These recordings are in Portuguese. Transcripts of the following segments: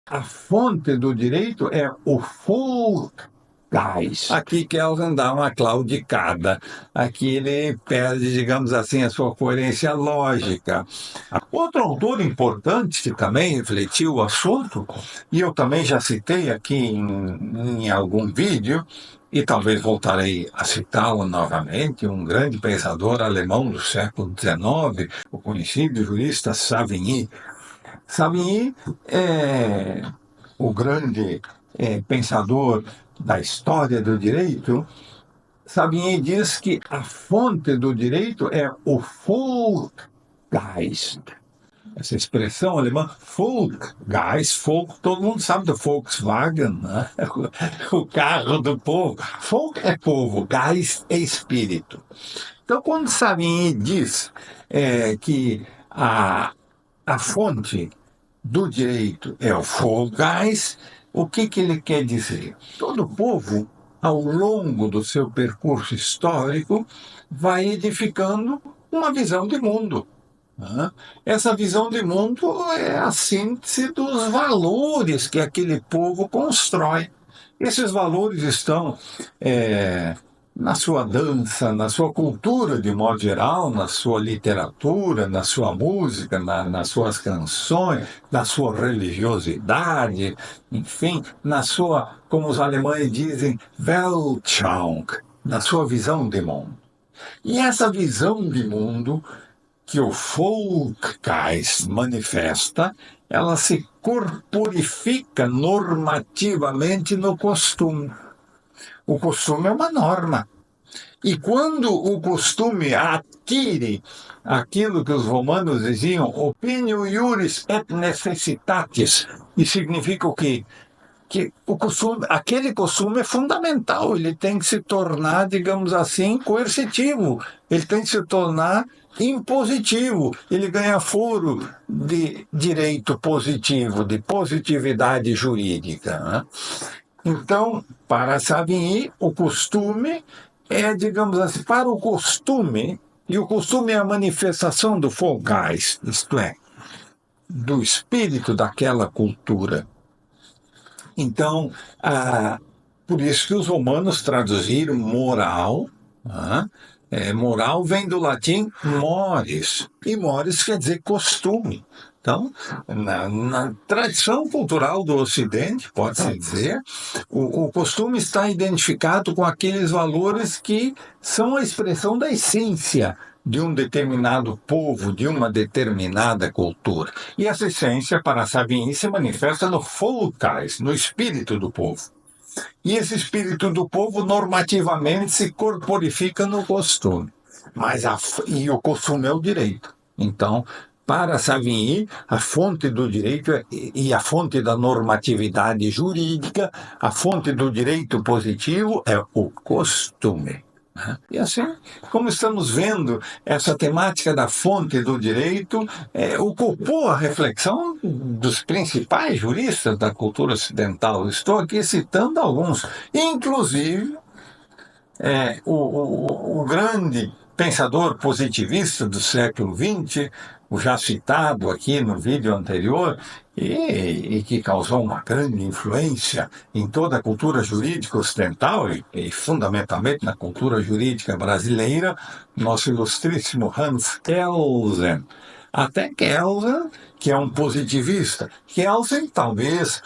A fonte do direito é o Fulgais. Aqui Kelsen dá uma claudicada. Aqui ele perde, digamos assim, a sua coerência lógica. Outro autor importante que também refletiu o assunto, e eu também já citei aqui em algum vídeo, e talvez voltarei a citá-lo novamente, um grande pensador alemão do século XIX, o conhecido jurista Savigny. Savigny é o grande pensador da história do direito. Savigny diz que a fonte do direito é o Volksgeist. Essa expressão alemã, Volksgeist, Volk, todo mundo sabe do Volkswagen, né? O carro do povo. Volk é povo, Geist é espírito. Então, quando Savigny diz que a fonte do direito é o Volksgeist, o que ele quer dizer? Todo povo, ao longo do seu percurso histórico, vai edificando uma visão de mundo. Essa visão de mundo é a síntese dos valores que aquele povo constrói. Esses valores estão na sua dança, na sua cultura de modo geral, na sua literatura, na sua música, nas suas canções, na sua religiosidade, enfim, na sua, como os alemães dizem, Weltschauung, na sua visão de mundo. E essa visão de mundo que o Volksgeist manifesta, ela se corporifica normativamente no costume. O costume é uma norma. E quando o costume adquire aquilo que os romanos diziam, opinio iuris et necessitatis, e significa o quê? Que o costume, aquele costume é fundamental, ele tem que se tornar, digamos assim, coercitivo, ele tem que se tornar impositivo, ele ganha foro de direito positivo, de positividade jurídica. Né? Então, para Savigny, o costume é, digamos assim, para o costume, e o costume é a manifestação do Volksgeist, isto é, do espírito daquela cultura. Então, por isso que os romanos traduziram moral. Moral vem do latim mores, e mores quer dizer costume. Então, na tradição cultural do Ocidente, pode-se dizer, o costume está identificado com aqueles valores que são a expressão da essência de um determinado povo, de uma determinada cultura. E essa essência, para Savigny, se manifesta no Volksgeist, no espírito do povo. E esse espírito do povo normativamente se corporifica no costume. E o costume é o direito. Então, para Savigny, a fonte do direito e a fonte da normatividade jurídica, a fonte do direito positivo é o costume. E assim, como estamos vendo, essa temática da fonte do direito ocupou a reflexão dos principais juristas da cultura ocidental. Estou aqui citando alguns, inclusive o grande pensador positivista do século XX, o já citado aqui no vídeo anterior, e que causou uma grande influência em toda a cultura jurídica ocidental e fundamentalmente na cultura jurídica brasileira, nosso ilustríssimo Hans Kelsen. Até Kelsen, que é um positivista. Kelsen, talvez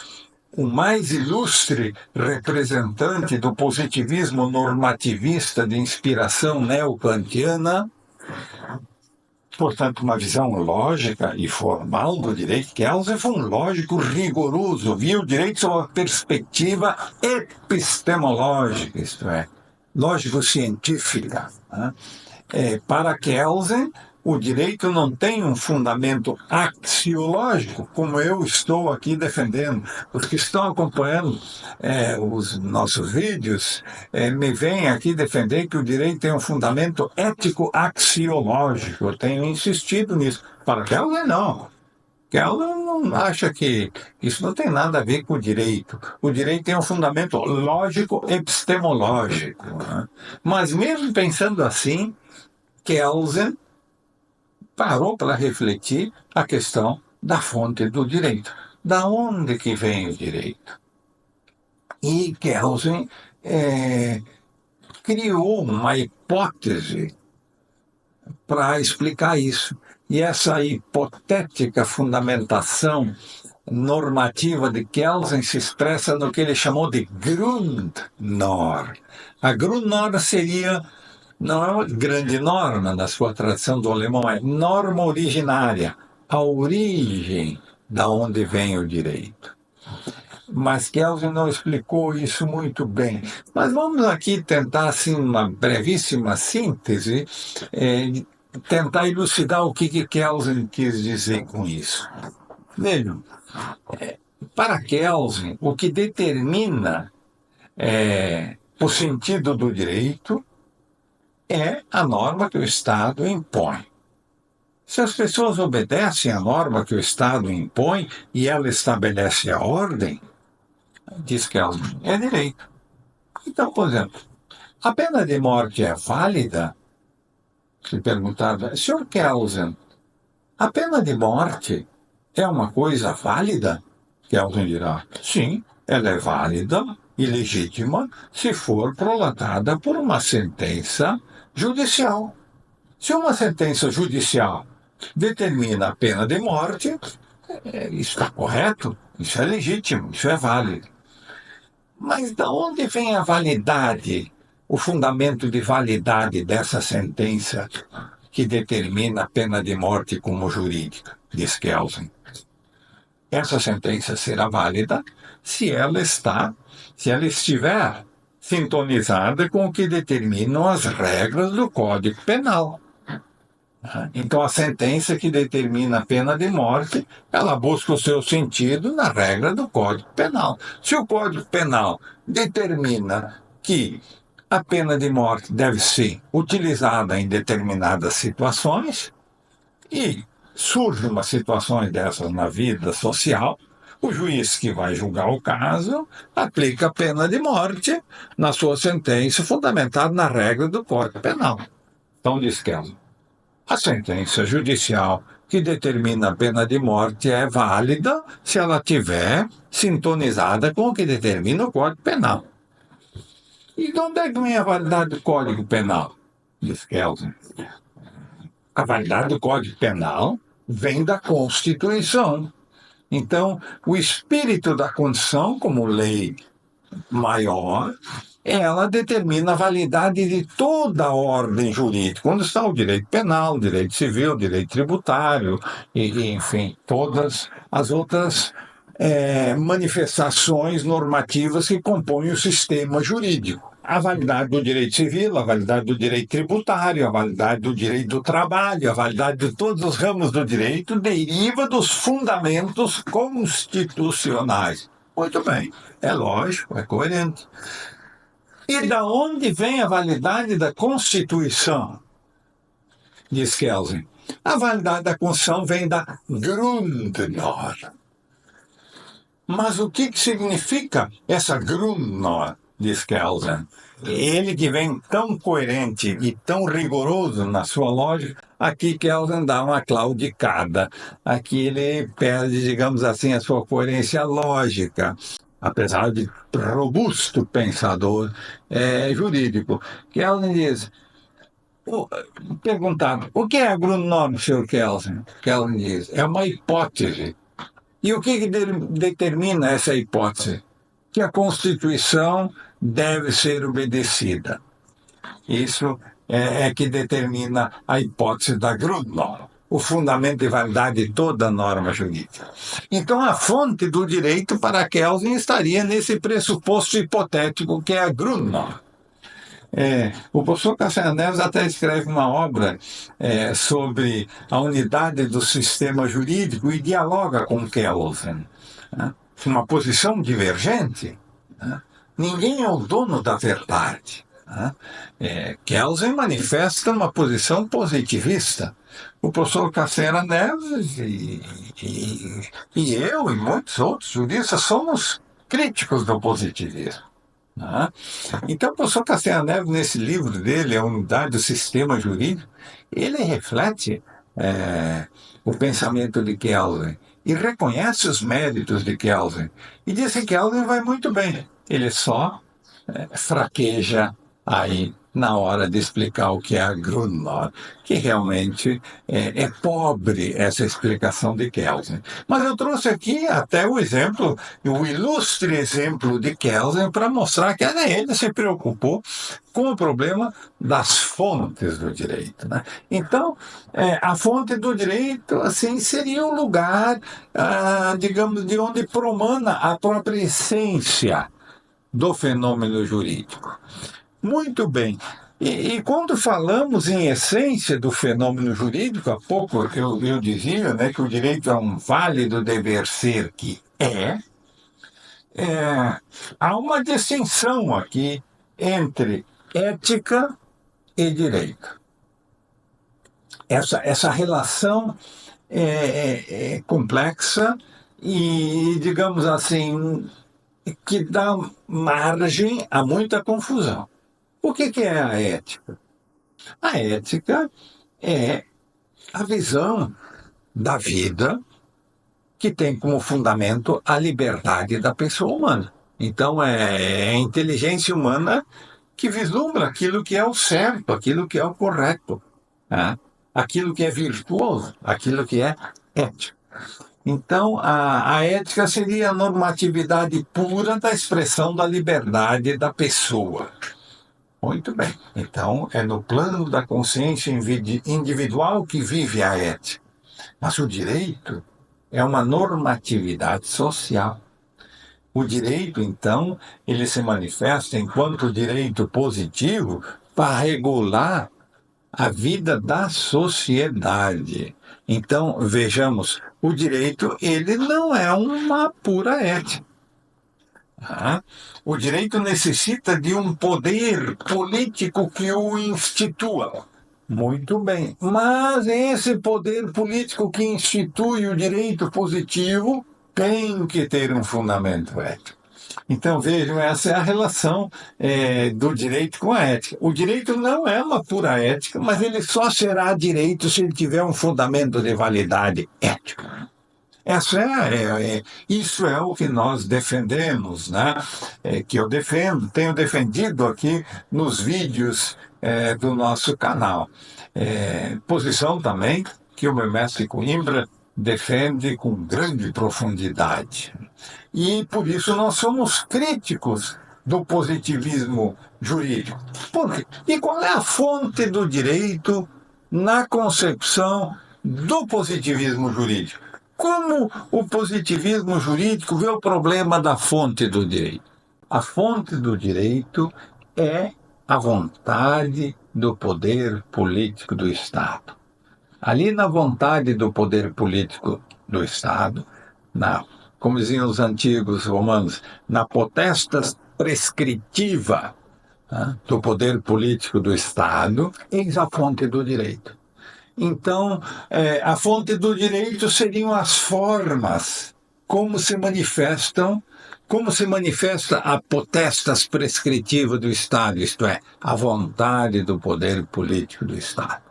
o mais ilustre representante do positivismo normativista de inspiração neokantiana, portanto, uma visão lógica e formal do direito. Kelsen foi um lógico rigoroso, viu o direito sob uma perspectiva epistemológica, isto é, lógico-científica. Né? Para Kelsen, o direito não tem um fundamento axiológico, como eu estou aqui defendendo. Os que estão acompanhando os nossos vídeos me vêm aqui defender que o direito tem um fundamento ético-axiológico. Eu tenho insistido nisso. Para Kelsen, não. Kelsen não acha que isso não tem nada a ver com o direito. O direito tem um fundamento lógico-epistemológico. Né? Mas mesmo pensando assim, Kelsen parou para refletir a questão da fonte do direito. da onde que vem o direito? E Kelsen criou uma hipótese para explicar isso. E essa hipotética fundamentação normativa de Kelsen se expressa no que ele chamou de Grundnorm. A Grundnorm seria, não é uma grande norma na sua tradução do alemão, é norma originária, a origem da onde vem o direito. Mas Kelsen não explicou isso muito bem. Mas vamos aqui tentar, assim, uma brevíssima síntese, tentar elucidar o que Kelsen quis dizer com isso. Vejam, para Kelsen, o que determina o sentido do direito é a norma que o Estado impõe. Se as pessoas obedecem à norma que o Estado impõe e ela estabelece a ordem, diz Kelsen, é direito. Então, por exemplo, a pena de morte é válida? Se perguntava, Sr. Kelsen, a pena de morte é uma coisa válida? Kelsen dirá, sim, ela é válida e legítima se for prolatada por uma sentença judicial. Se uma sentença judicial determina a pena de morte, isso está correto, isso é legítimo, isso é válido. Mas de onde vem a validade, o fundamento de validade dessa sentença que determina a pena de morte como jurídica, diz Kelsen? Essa sentença será válida se ela estiver sintonizada com o que determinam as regras do Código Penal. Então, a sentença que determina a pena de morte, ela busca o seu sentido na regra do Código Penal. Se o Código Penal determina que a pena de morte deve ser utilizada em determinadas situações, e surge uma situação dessas na vida social, o juiz que vai julgar o caso aplica a pena de morte na sua sentença, fundamentada na regra do Código Penal. Então, diz Kelsen, a sentença judicial que determina a pena de morte é válida se ela estiver sintonizada com o que determina o Código Penal. E de onde é que vem a validade do Código Penal? Diz Kelsen. A validade do Código Penal vem da Constituição. Então, o espírito da Constituição, como lei maior, ela determina a validade de toda a ordem jurídica, quando está o direito penal, o direito civil, o direito tributário, enfim, todas as outras manifestações normativas que compõem o sistema jurídico. A validade do direito civil, a validade do direito tributário, a validade do direito do trabalho, a validade de todos os ramos do direito deriva dos fundamentos constitucionais. Muito bem, é lógico, é coerente. E da onde vem a validade da Constituição? Diz Kelsen. A validade da Constituição vem da Grundnorm. Mas o que significa essa Grundnorm? Diz Kelsen. Ele que vem tão coerente e tão rigoroso na sua lógica, aqui Kelsen dá uma claudicada. Aqui ele perde, digamos assim, a sua coerência lógica, apesar de robusto pensador jurídico. Kelsen diz, perguntado, o que é a Grundnorm, Sr. Kelsen? Kelsen diz, é uma hipótese. E o que determina essa hipótese? Que a Constituição deve ser obedecida. Isso é que determina a hipótese da Grundnorm, o fundamento de validade de toda a norma jurídica. Então, a fonte do direito para Kelsen estaria nesse pressuposto hipotético que é a Grundnorm. O professor Cassiano Neves até escreve uma obra sobre a unidade do sistema jurídico e dialoga com Kelsen. Né? Uma posição divergente. Né? Ninguém é o dono da verdade. Né? Kelsen manifesta uma posição positivista. O professor Cassiano Neves e eu e muitos outros juristas somos críticos do positivismo. Então, o professor Cassiano Neves, nesse livro dele, A Unidade do Sistema Jurídico, ele reflete o pensamento de Kelsen. e reconhece os méritos de Kelsen. E diz que Kelsen vai muito bem. Ele só fraqueja aí na hora de explicar o que é a Grundlagen, que realmente é pobre essa explicação de Kelsen. Mas eu trouxe aqui até o exemplo, o ilustre exemplo de Kelsen, para mostrar que ele se preocupou com o problema das fontes do direito, né? Então, a fonte do direito assim seria o lugar, digamos, de onde promana a própria essência do fenômeno jurídico. Muito bem. E quando falamos em essência do fenômeno jurídico, há pouco eu dizia, né, que o direito é um válido dever ser que há uma distinção aqui entre ética e direito. Essa relação é complexa e, digamos assim, que dá margem a muita confusão. O que é a ética? A ética é a visão da vida que tem como fundamento a liberdade da pessoa humana. Então, é a inteligência humana que vislumbra aquilo que é o certo, aquilo que é o correto, né? Aquilo que é virtuoso, aquilo que é ético. Então, a ética seria a normatividade pura da expressão da liberdade da pessoa. Muito bem. Então, é no plano da consciência individual que vive a ética. Mas o direito é uma normatividade social. O direito, então, ele se manifesta enquanto direito positivo para regular a vida da sociedade. Então, vejamos, o direito, ele não é uma pura ética. O direito necessita de um poder político que o institua. Muito bem. Mas esse poder político que institui o direito positivo tem que ter um fundamento ético. Então, vejam, essa é a relação do direito com a ética. O direito não é uma pura ética, mas ele só será direito se ele tiver um fundamento de validade ética. Isso é o que nós defendemos, né? Que eu tenho defendido aqui nos vídeos do nosso canal. Posição também que o meu mestre Coimbra defende com grande profundidade. E por isso nós somos críticos do positivismo jurídico. Por quê? E qual é a fonte do direito na concepção do positivismo jurídico? Como o positivismo jurídico vê o problema da fonte do direito? A fonte do direito é a vontade do poder político do Estado. Ali na vontade do poder político do Estado, como diziam os antigos romanos, na potestas prescritiva do poder político do Estado, eis a fonte do direito. Então, a fonte do direito seriam as formas como se manifesta a potestas prescritiva do Estado, isto é, a vontade do poder político do Estado.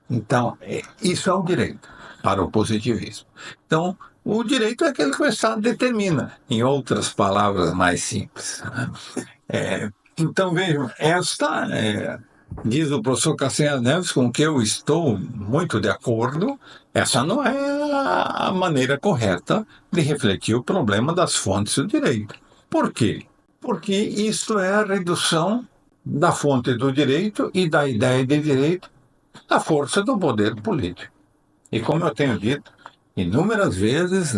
Então, isso é o direito para o positivismo. Então, o direito é aquilo que o Estado determina, em outras palavras mais simples. Então, vejam, diz o professor Castanhas Neves, com que eu estou muito de acordo, essa não é a maneira correta de refletir o problema das fontes do direito. Por quê? Porque isso é a redução da fonte do direito e da ideia de direito à força do poder político. E como eu tenho dito inúmeras vezes,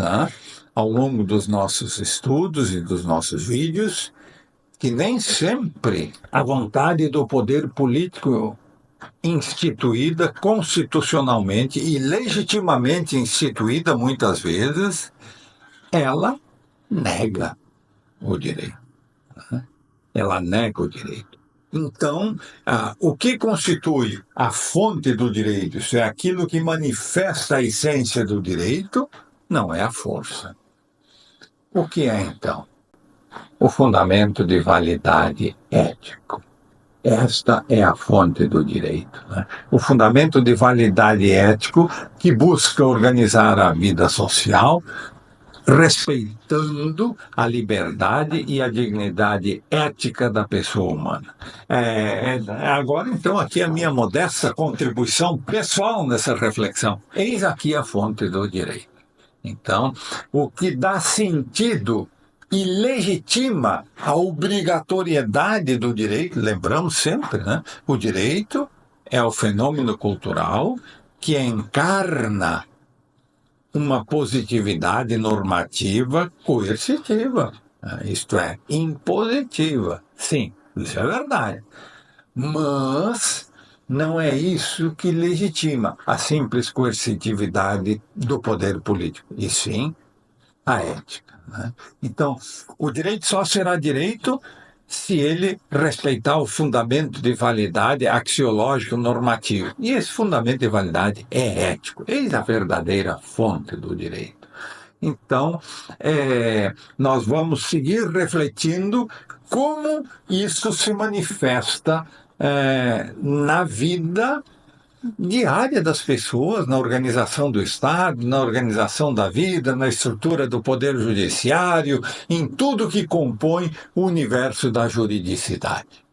ao longo dos nossos estudos e dos nossos vídeos, que nem sempre a vontade do poder político instituída constitucionalmente e legitimamente instituída muitas vezes, ela nega o direito. Ela nega o direito. Então, o que constitui a fonte do direito, isso é aquilo que manifesta a essência do direito, não é a força. O que é, então? O fundamento de validade ético. Esta é a fonte do direito, né? O fundamento de validade ético que busca organizar a vida social, respeitando a liberdade e a dignidade ética da pessoa humana. Agora, então, aqui a minha modesta contribuição pessoal nessa reflexão. Eis aqui a fonte do direito. Então, o que dá sentido e legitima a obrigatoriedade do direito, lembramos sempre, né? O direito é o fenômeno cultural que encarna uma positividade normativa coercitiva, isto é, impositiva. Sim, isso é verdade. Mas não é isso que legitima a simples coercitividade do poder político, e sim a ética. Né? Então, o direito só será direito se ele respeitar o fundamento de validade axiológico normativo. E esse fundamento de validade é ético. Eis a verdadeira fonte do direito. Então, nós vamos seguir refletindo como isso se manifesta na vida diária das pessoas, na organização do Estado, na organização da vida, na estrutura do poder judiciário, em tudo que compõe o universo da juridicidade.